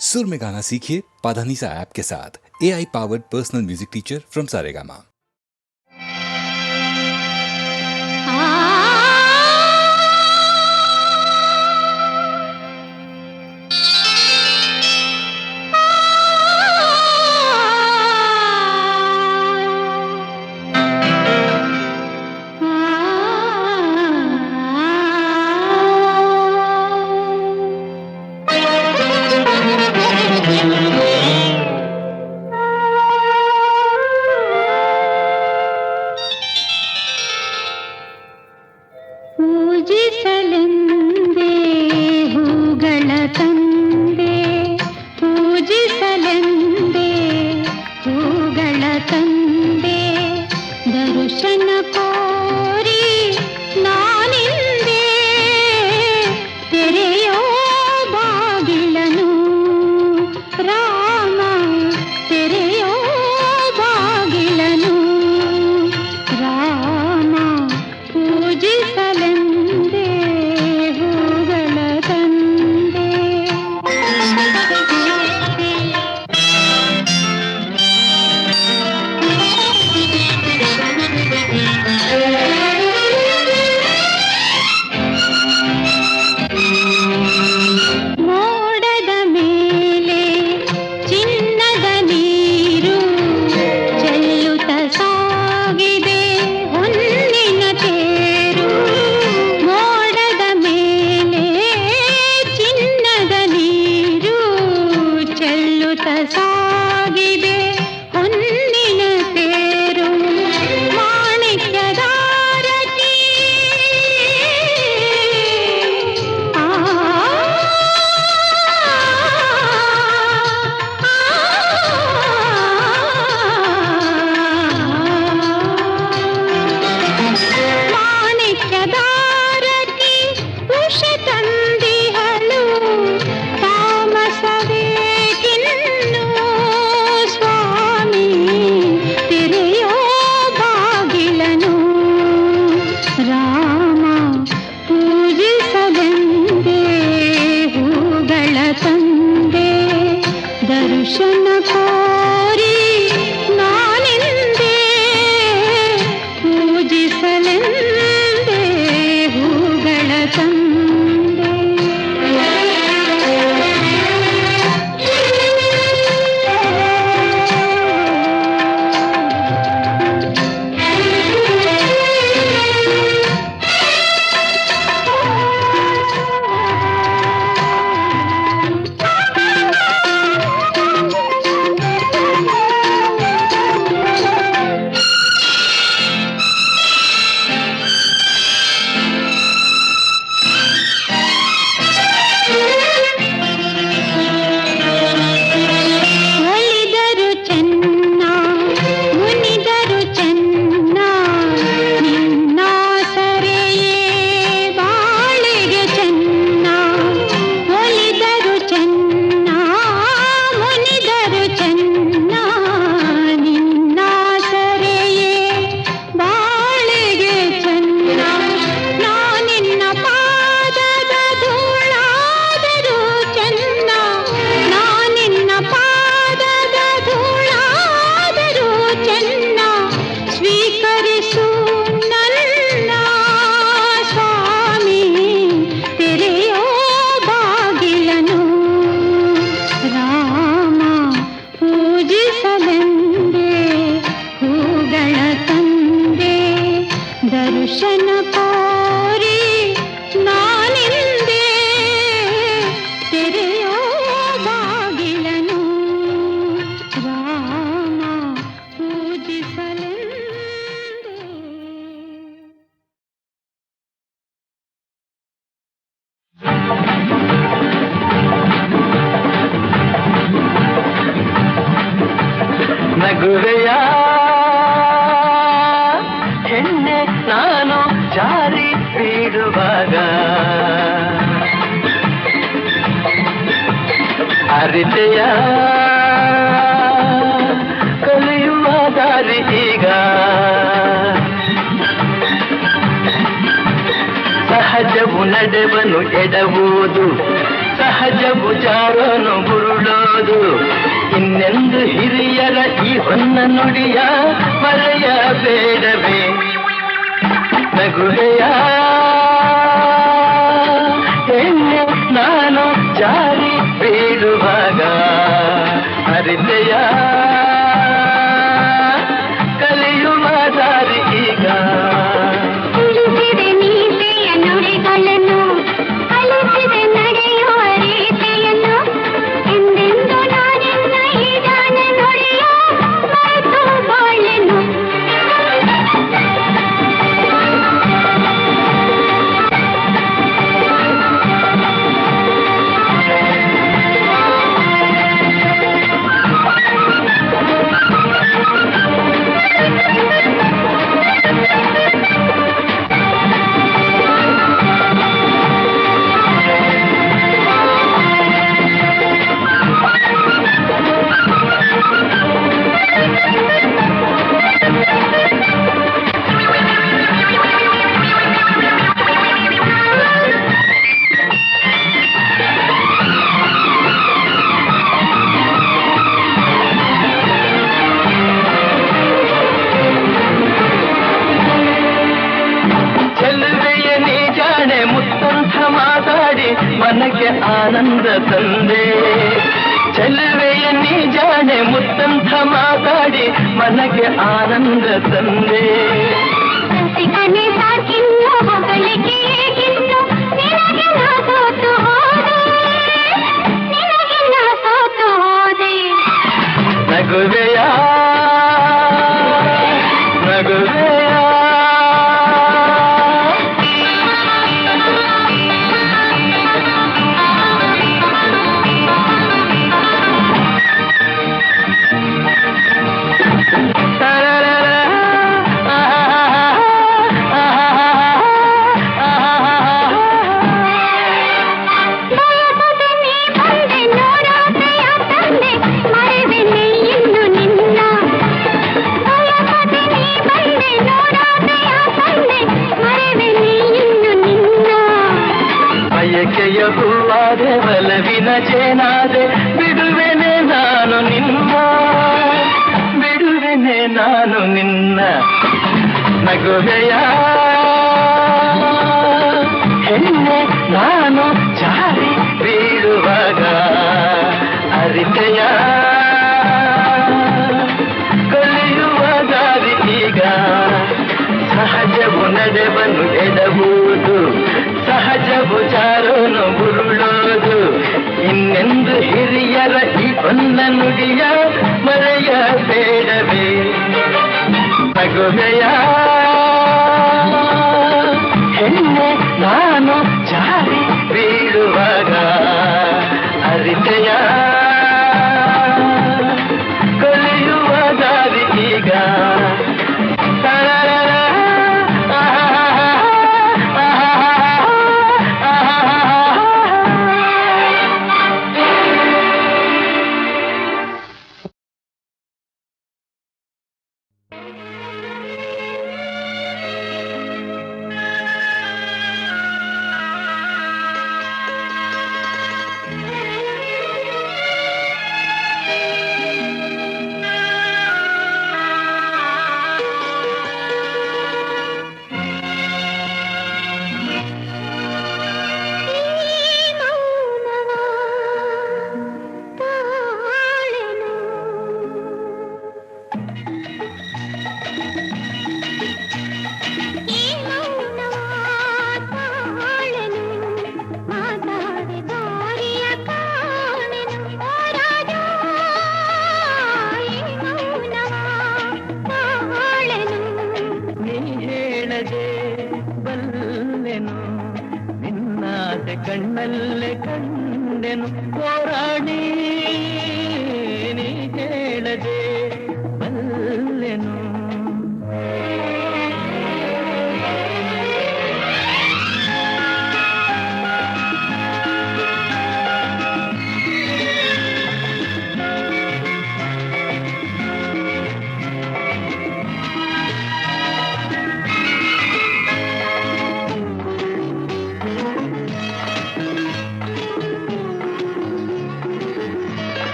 सुर में गाना सीखिए पाधानीसा ऐप के साथ। AI powered personal music teacher from Saregama. ನಗುವೆಯ ಹೆಣ್ಣೆ ನಾನು ಜಾರಿ ಬೀಳುವಾಗ ಅರಿತೆಯ ಕಲಿಯುವ ದಾರಿ ಈಗ ಸಹಜವು ನಡೆವನು ಎಡವುದು ಸಹಜವು ಜಾರನು ಬುರುಳು ಬಿಡುವುದು. ಇನ್ನೆಂದು ಹಿರಿಯರ ಈ ಹೊನ್ನ ನುಡಿಯ ಮರೆಯಬೇಡವೇ. ನಗುವೆಯ ಹೆಣ್ಣೆ ನಾನು ಜಾರಿ ಬೀಳುವಾಗ ಅರಿತೆಯ ಕಲಿಯುವ ದಾರಿ ಈಗ. ತಿಳಿಸಿದೆ ನೀತಿಯ ನುಡಿಗಳನ್ನು, ಕಲಿಸಿದೆ ನಡೆಯುವ ರೀತಿಯನ್ನು. ಎಂದೆಂದು ನಾನಿನ್ನ ಈ ಗಾನ ನುಡಿಯ ಮರೆತು ಬಾಳೆನು. ಮನಕ್ಕೆ ಆನಂದ ತಂದೆ. ಚೆಲುವೆಯ ನೀ ಜಾಣೆ ಮುತ್ತಂಥ ಮಾತಾಡಿ ಮನಕ್ಕೆ ಆನಂದ ತಂದೆ. ರಸಿಕನೆ ಸಾಕಿನ್ನು ಹೊಗಳಿಕೆ ಏಕಿನ್ನು, ನಿನಗೆ ನಾ ಸೋತು ಹೋದೆ, ನಿನಗೆ ನಾ ಸೋತು ಹೋದೆ. ನಗುವೆಯ ನಗುವೆಯ ಬಯಕೆಯ ಹೂವಾದೆ ಬಲವಿನ ಚೇನಾದೆ. ಬಿಡುವೆನೆ ನಾನು ನಿನ್ನ, ಬಿಡುವೆನೆ ನಾನು ನಿನ್ನ. ನಗುವೆಯ ಹೆಣ್ಣೆ ನಾನು ಜಾರಿ ಬೀಳುವಾಗ ಅರಿತೆಯ ಕಲಿಯುವ ದಾರಿ ಈಗ. ಸಹಜವು ನಡೆವನ್ನು ಎಡಬಹುದು, ಸಹಜವು ಜಾರೋನು ಬುರುಳೋದು. ಇನ್ನೆಂದು ಹಿರಿಯರ ಈ ಹೊನ್ನ ನುಡಿಯ ಮರೆಯಬೇಡವೇ. ನಗುವೆಯ ಹೆಣ್ಣೆ ನಾನು ಜಾರಿ ಬೀಳುವಾಗ ಅರಿತೆಯ ಕಲಿಯುವ ದಾರಿ ಈಗ.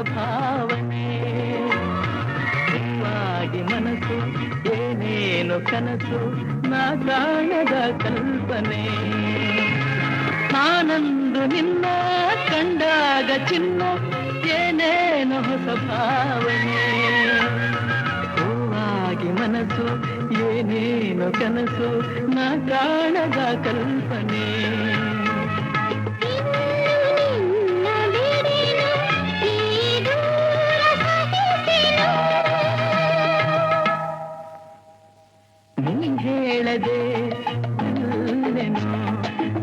ಭಾವನೆ ಹೂವಾಗಿ ಮನಸ್ಸು ಏನೇನು ಕನಸು ನಾ ಕಾಣದ ಕಲ್ಪನೆ ನಾನಂದು ನಿನ್ನ ಕಂಡಾಗ ಚಿನ್ನ ಏನೇನು ಹೊಸ ಭಾವನೆ ಹೂವಾಗಿ ಮನಸ್ಸು ಏನೇನು ಕನಸು ನಾ ಕಾಣದ ಕಲ್ಪನೆ ಹೇಳದೆ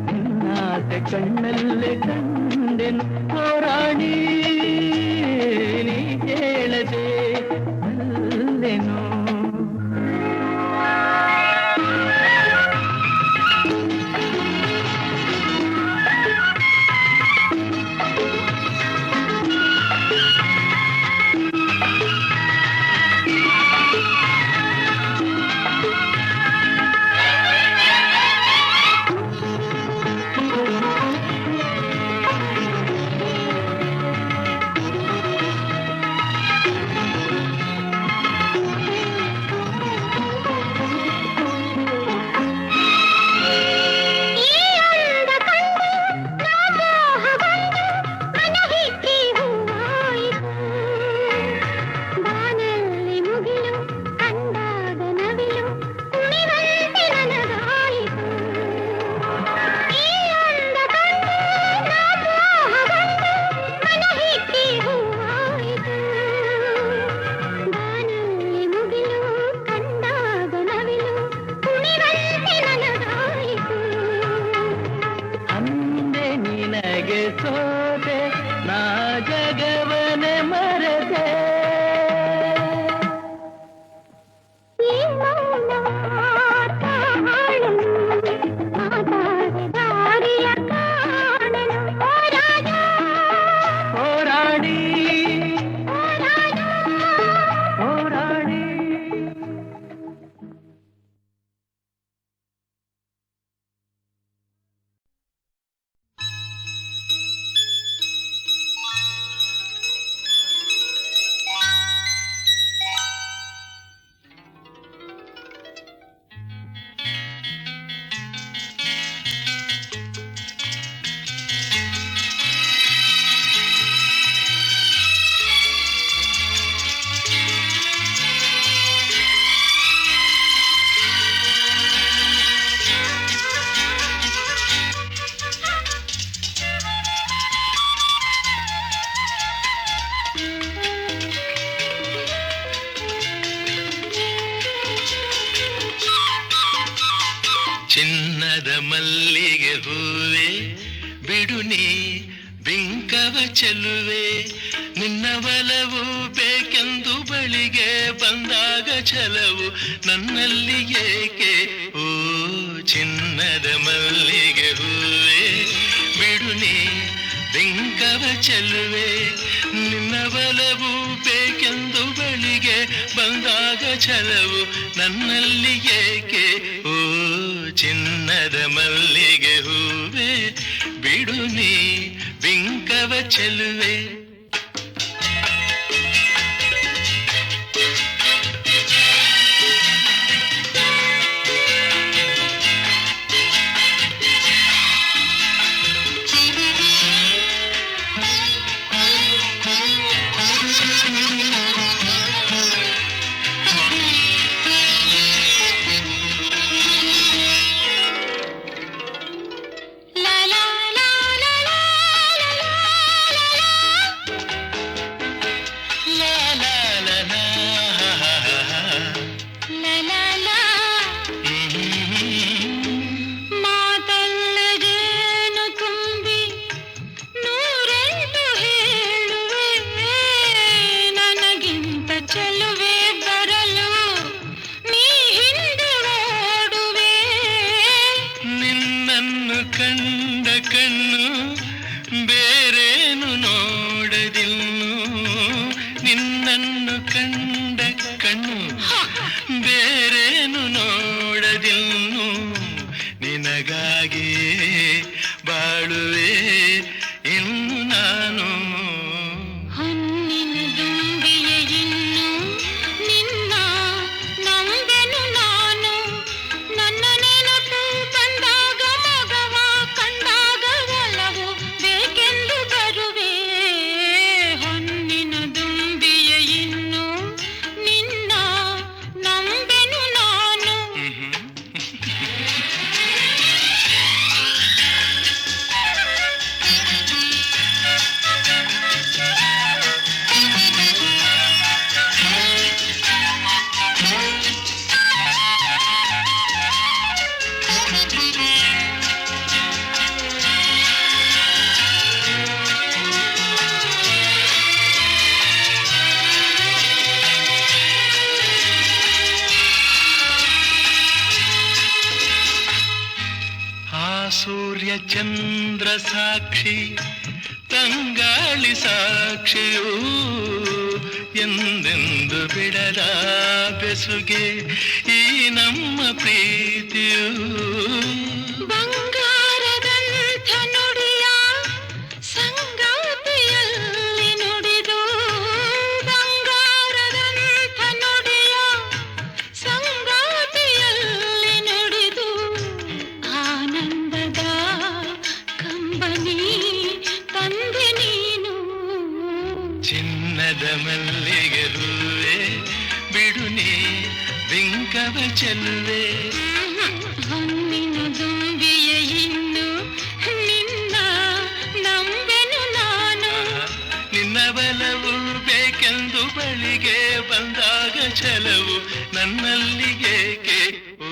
ನಿನ್ನಾಸೆ ಕಣ್ಣಲ್ಲೇ ಕಂಡೆನು ಹೋರಾಡಿ ನೀ ಹೇಳದೆ ಅಲ್ಲೆನು ಸೋತೆ ನಾ ಜಗವನೆ ಮರೆತೆ ಹೋರಾಡಿ ಹೋರಾಡಿ ಚಿನ್ನದ ಮಲ್ಲಿಗೆ ಹೂವೆ ಬಿಡು ನೀ ಬಿಂಕವ ಚೆಲುವೆ ನಿನ್ನ ಬಲವು ಬೇಕೆಂದು ಬಳಿಗೆ ಬಂದಾಗ ಛಲವು ನನ್ನಲ್ಲಿ ಏಕೆ ಓ ಚಿನ್ನದ ಮಲ್ಲಿಗೆ ಹೂವೆ ಬಿಡು ನೀ ಬಿಂಕವ ಚೆಲುವೆ ನಿನ್ನ ಬಲವು ಬೇಕೆಂದು ಬಳಿಗೆ ಬಂದಾಗ ಛಲವು ನನ್ನಲ್ಲಿ ಏಕೆ ಓ ಚಿನ್ನದ ಮಲ್ಲಿಗೆ ಹೂವೆ ಬಿಡು ನೀ ಬಿಂಕವ ಚೆಲುವೆ ಕಂಡ ಕಣ್ಣು ಬೇರೇನು ನೋಡದಿನ್ನು ನಿನ್ನನ್ನು ಕಂಡ ಕಣ್ಣು ಬೇರೇನು ನೋಡದಿನ್ನು ನಿನಗಾಗಿ ಬಾಳುವೆ ಇನ್ನು ನಾನು ಸೂರ್ಯ ಚಂದ್ರ ಸಾಕ್ಷಿ ತಂಗಾಳಿ ಸಾಕ್ಷಿಯೂ ಎಂದೆಂದು ಬಿಡದ ಬೆಸುಗೆ ಈ ನಮ್ಮ ಪ್ರೀತಿಯು. ಬಂಗಾರದಂಥ ನುಡಿಯ ಸಂಗಾತಿಯಲ್ಲಿ ನುಡಿದು, ಬಂಗಾರದಂಥ ನುಡಿಯ ಸಂಗಾತಿಯಲ್ಲಿ ನುಡಿದು, ಆನಂದದ ಕಂಬನಿ ತಂದೆ ನೀನು. ಚಿನ್ನದ ಮಲ್ಲಿಗೆ ಹೂವೆ ಬಿಡು ನೀ ಬಿಂಕವ ಚೆಲ್ಲುವೆ. ಹೊನ್ನಿನ ದುಂಬಿಯ ಇನ್ನು ನಿನ್ನ ನಂಬೆನು ನಾನು. ನಿನ್ನ ಬಲವು ಬೇಕೆಂದು ಬಳಿಗೆ ಬಂದಾಗ ಛಲವು ನನ್ನಲ್ಲಿಗೇಕೆ. ಓ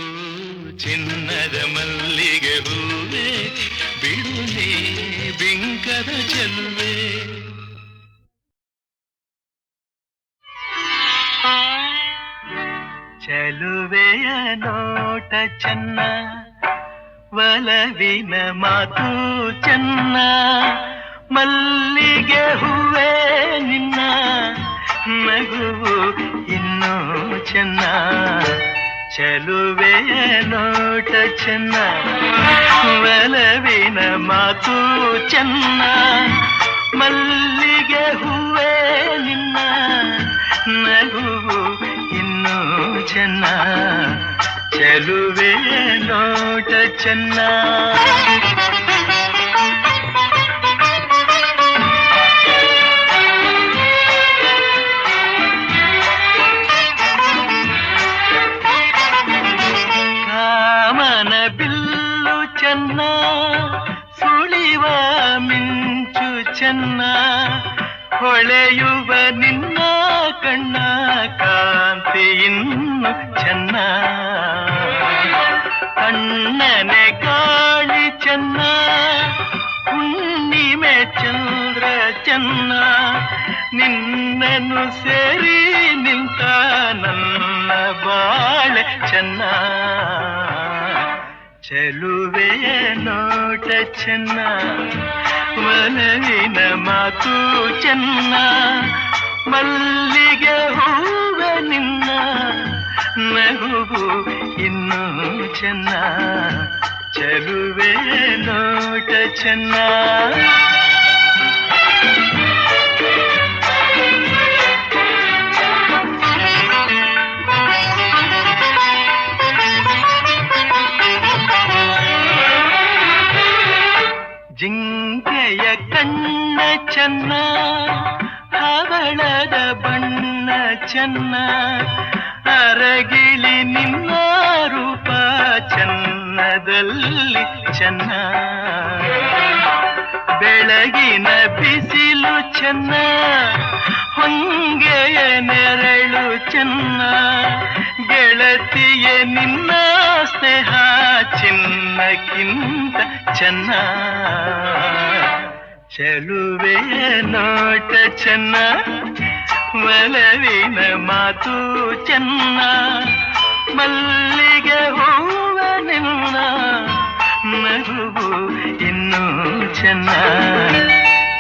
ಚಿನ್ನದ ಮಲ್ಲಿಗೆ ಹೂವೆ ಬಿಡು ನೀ ಬಿಂಕದ ಚೆಲ್ಲುವೆ. ಚೆಲುವೆಯ ನೋಟ ಚೆನ್ನ, ಒಲವಿನ ಮಾತು ಚೆನ್ನ, ಮಲ್ಲಿಗೆ ಹೂವೇ ನಿನ್ನ ನಗುವು ಇನ್ನೂ ಚೆನ್ನ. ಚೆಲುವೆಯ ನೋಟ ಚೆನ್ನ, ಒಲವಿನ ಮಾತು ಚೆನ್ನ, ಮಲ್ಲಿಗೆ ಹೂವೇ ನಿನ್ನ ನಗುವು ಇನ್ನೂ ಚೆನ್ನ. ಚೆಲುವೆ ನೋಟ ಚೆನ್ನ. ಕಾಮನ ಬಿಲ್ಲು ಚೆನ್ನ, ಸುಳಿವ ಮಿಂಚು ಚೆನ್ನ, ಹೊಳೆಯುವ ನಿನ್ನ ಕಣ್ಣ ಕಾಂತಿ ಇನ್ನು ಚೆನ್ನ. ಕಣ್ಣನೆ ಕಾಳಿ ಚೆನ್ನ, ಹುಣ್ಣಿಮೆ ಚಂದ್ರ ಚೆನ್ನ, ನಿನ್ನನ್ನು ಸೇರಿ ನಿಂತ ನನ್ನ ಬಾಳೆ ಚೆನ್ನ. ಚೆಲುವೆಯ ನೋಟ ಚೆನ್ನ, ಒಲವಿನ ಮಾತು ಚೆನ್ನ, ಮಲ್ಲಿಗೆ ಹೂವ ನಿನ್ನ ನಗುವು ಇನ್ನೂ ಚೆನ್ನ. ಚೆಲುವೆಯ ನೋಟ ಚೆನ್ನ. ಜಿಂಕೆಯ ಕಣ್ಣ ಚೆನ್ನ, ಹವಳದ ಬಣ್ಣ ಚೆನ್ನ, ಅರಗಿಳಿ ನಿನ್ನ ರೂಪ ಚೆನ್ನದಲ್ಲಿ ಚೆನ್ನ. ಬೆಳಗಿನ ಬಿಸಿಲು ಚೆನ್ನ, ಹೊಂಗೆಯ ನೆರಳು ಚೆನ್ನ, ಗೆಳತಿಯ ನಿನ್ನ ಸ್ನೇಹ ಚಿನ್ನಕ್ಕಿಂತ ಚೆನ್ನ. ಚೆಲುವೆಯ ನೋಟ ಚೆನ್ನ, ಒಲವಿನ ಮಾತು ಚೆನ್ನ, ಮಲ್ಲಿಗೆ ಹೂವ ನಿನ್ನ ನಗುವು ಇನ್ನೂ ಚೆನ್ನ.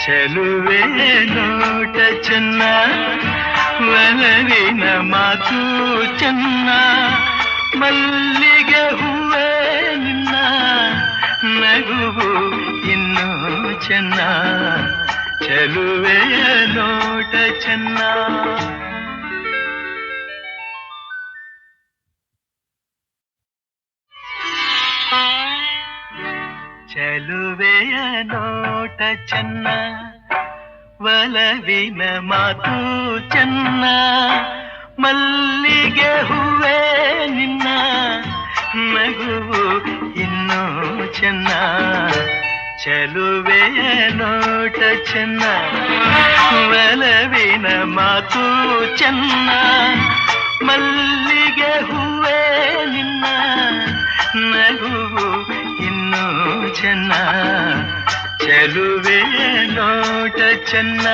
ಚೆಲುವೆಯ ನೋಟ ಚೆನ್ನ, ಒಲವಿನ ಮಾತು ಚೆನ್ನ, ಮಲ್ಲಿಗೆ ಹೂವೇ ನಿನ್ನ ನಗುವು ಇನ್ನೂ ಚೆನ್ನ. ಚೆಲುವೆಯ ನೋಟ ಚೆನ್ನ. ಚೆಲುವೆಯ ನೋಟ ಚೆನ್ನ, ಒಲವಿನ ಮಾತು ಚೆನ್ನ, ಮಲ್ಲಿಗೆ ಹೂವೇ ನಿನ್ನ ನಗುವು ಇನ್ನೂ ಚೆನ್ನ. ಚೆಲುವೆಯ ನೋಟ ಚೆನ್ನ, ಒಲವಿನ ಮಾತು ಚೆನ್ನ, ಮಲ್ಲಿಗೆ ಹೂವೇ ನಿನ್ನ ನಗುವು ಇನ್ನೂ ಚೆನ್ನ. ಚೆಲುವೆಯ ನೋಟ ಚೆನ್ನ.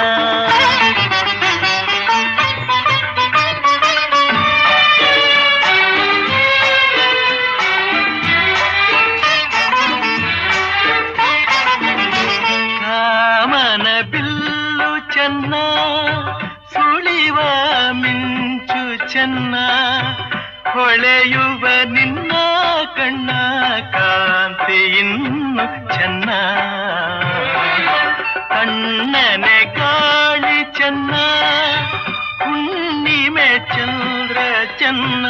ಹೊಳೆಯುವ ನಿನ್ನ ಕಣ್ಣ ಕಾಂತಿ ಇನ್ನು ಚೆನ್ನ ಕಣ್ಣನೆ ಕಾಳಿ ಚೆನ್ನ ಹುಣ್ಣಿಮೆ ಚಂದ್ರ ಚೆನ್ನ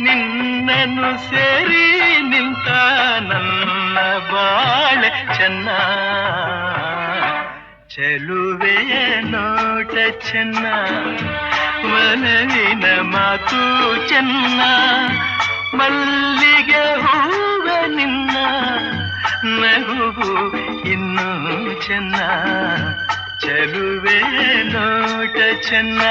ನಿನ್ನನ್ನು ಸೇರಿ ನಿಂತ ನನ್ನ ಬಾಳೆ ಚೆನ್ನ ಚೆಲುವೆಯ ನೋಟ ಚೆನ್ನ ಮನವಿನ ಮಾತು ಚೆನ್ನ ಮಲ್ಲಿಗೆ ಹೂವ ನಿನ್ನ ನಗುವು ಇನ್ನೂ ಚೆನ್ನ ಚೆಲುವೆ ನೋಟ ಚೆನ್ನ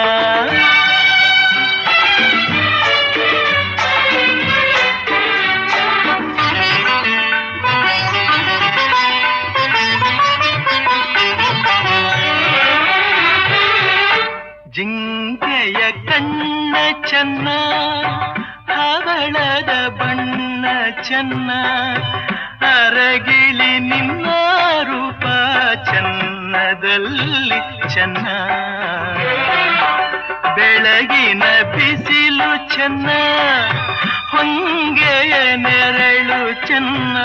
ಜಿಂಕೆಯ ಕಣ್ಣ ಚೆನ್ನ ಹವಳದ ಬಣ್ಣ ಚೆನ್ನ ಅರಗಿಳಿ ನಿನ್ನ ರೂಪ ಚೆನ್ನದಲ್ಲಿ ಚೆನ್ನ ಬೆಳಗಿನ ಬಿಸಿಲು ಚೆನ್ನ ಹೊಂಗೆಯ ನೆರಳು ಚೆನ್ನ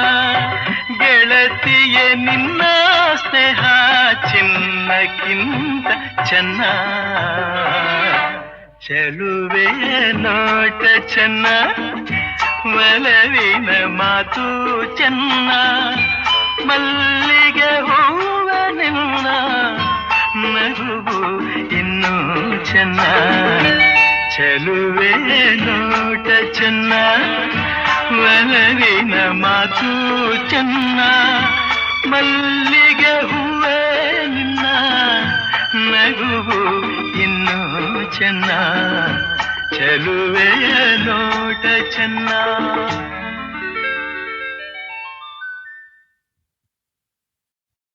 ಗೆಳತಿಯ ನಿನ್ನ ಸ್ನೇಹ ಚಿನ್ನಕ್ಕಿಂತ ಚೆನ್ನ ಚೆಲುವೆಯ ನೋಟ ಚೆನ್ನ ಒಲವಿನ ಮಾತು ಚೆನ್ನ ಮಲ್ಲಿಗೆ ಹೂವ ನಿನ್ನ ನಗುವು ಇನ್ನೂ ಚೆನ್ನ ಚೆಲುವೆ ನೋಟ ಚೆನ್ನ ಒಲವಿನ ಮಾತು ಚೆನ್ನ ಮಲ್ಲಿಗೆ ಹೂವೇ ನಿನ್ನ ನಗುವು ಇನ್ನೂ ಚೆನ್ನ ಚೆಲುವೆಯ ನೋಟ ಚೆನ್ನ